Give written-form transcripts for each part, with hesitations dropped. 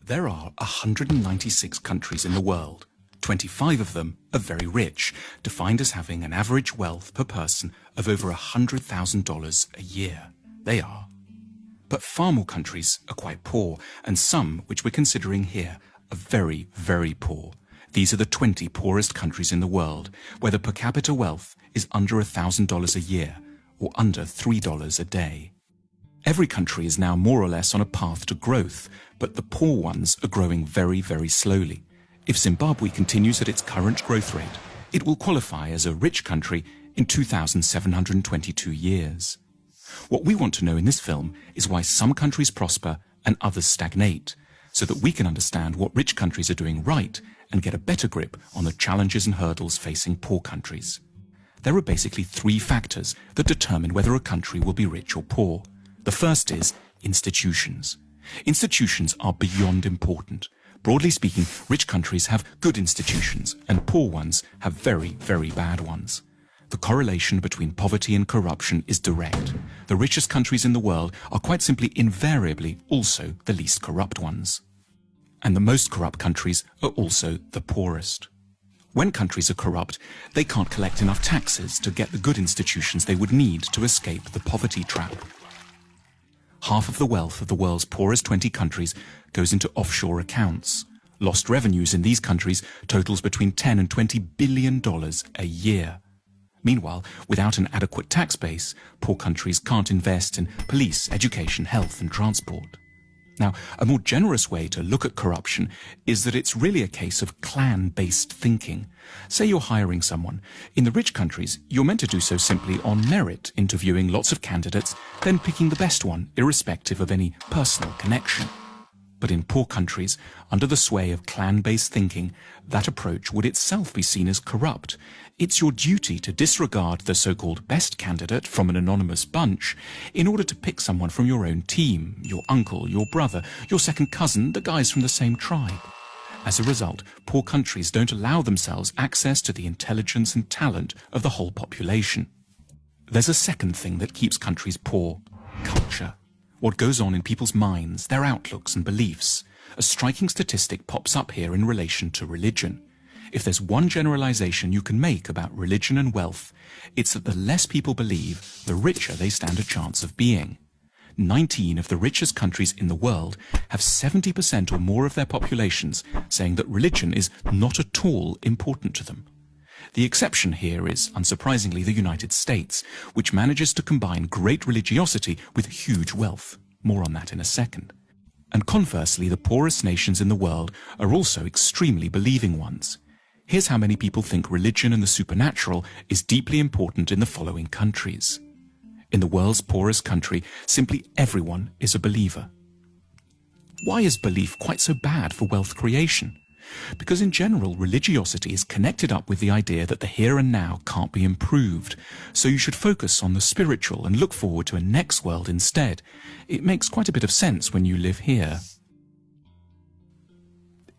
There are 196 countries in the world. 25 of them are very rich, defined as having an average wealth per person of over $100,000 a year. They are. But far more countries are quite poor, and some, which we're considering here, are very, very poor. These are the 20 poorest countries in the world, where the per capita wealth is under $1,000 a year, or under $3 a day. Every country is now more or less on a path to growth, but the poor ones are growing very, very slowly. If Zimbabwe continues at its current growth rate, it will qualify as a rich country in 2,722 years. What we want to know in this film is why some countries prosper and others stagnate, so that we can understand what rich countries are doing right and get a better grip on the challenges and hurdles facing poor countries. There are basically three factors that determine whether a country will be rich or poor. The first is institutions. Institutions are beyond important. Broadly speaking, rich countries have good institutions and poor ones have very, very bad ones. The correlation between poverty and corruption is direct. The richest countries in the world are quite simply invariably also the least corrupt ones. And the most corrupt countries are also the poorest. When countries are corrupt, they can't collect enough taxes to get the good institutions they would need to escape the poverty trap. Half of the wealth of the world's poorest 20 countries goes into offshore accounts. Lost revenues in these countries totals between $10 and $20 billion a year. Meanwhile, without an adequate tax base, poor countries can't invest in police, education, health and transport. Now, a more generous way to look at corruption is that it's really a case of clan-based thinking. Say you're hiring someone. In the rich countries, you're meant to do so simply on merit, interviewing lots of candidates, then picking the best one, irrespective of any personal connection. But in poor countries, under the sway of clan-based thinking, that approach would itself be seen as corrupt. It's your duty to disregard the so-called best candidate from an anonymous bunch in order to pick someone from your own team, your uncle, your brother, your second cousin, the guys from the same tribe. As a result, poor countries don't allow themselves access to the intelligence and talent of the whole population. There's a second thing that keeps countries poor: culture. What goes on in people's minds, their outlooks and beliefs. A striking statistic pops up here in relation to religion. If there's one generalization you can make about religion and wealth, it's that the less people believe, the richer they stand a chance of being. 19 of the richest countries in the world have 70% or more of their populations saying that religion is not at all important to them. The exception here is, unsurprisingly, the United States, which manages to combine great religiosity with huge wealth. More on that in a second. And conversely, the poorest nations in the world are also extremely believing ones. Here's how many people think religion and the supernatural is deeply important in the following countries. In the world's poorest country, simply everyone is a believer. Why is belief quite so bad for wealth creation? Because in general, religiosity is connected up with the idea that the here and now can't be improved, so you should focus on the spiritual and look forward to a next world instead. It makes quite a bit of sense when you live here.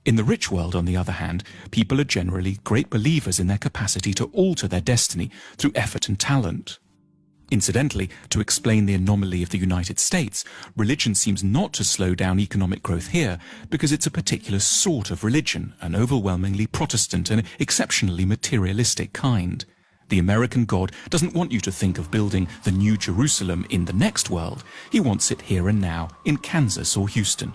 In the rich world, on the other hand, people are generally great believers in their capacity to alter their destiny through effort and talent. Incidentally, to explain the anomaly of the United States, religion seems not to slow down economic growth here because it's a particular sort of religion, an overwhelmingly Protestant and exceptionally materialistic kind. The American God doesn't want you to think of building the New Jerusalem in the next world. He wants it here and now, in Kansas or Houston.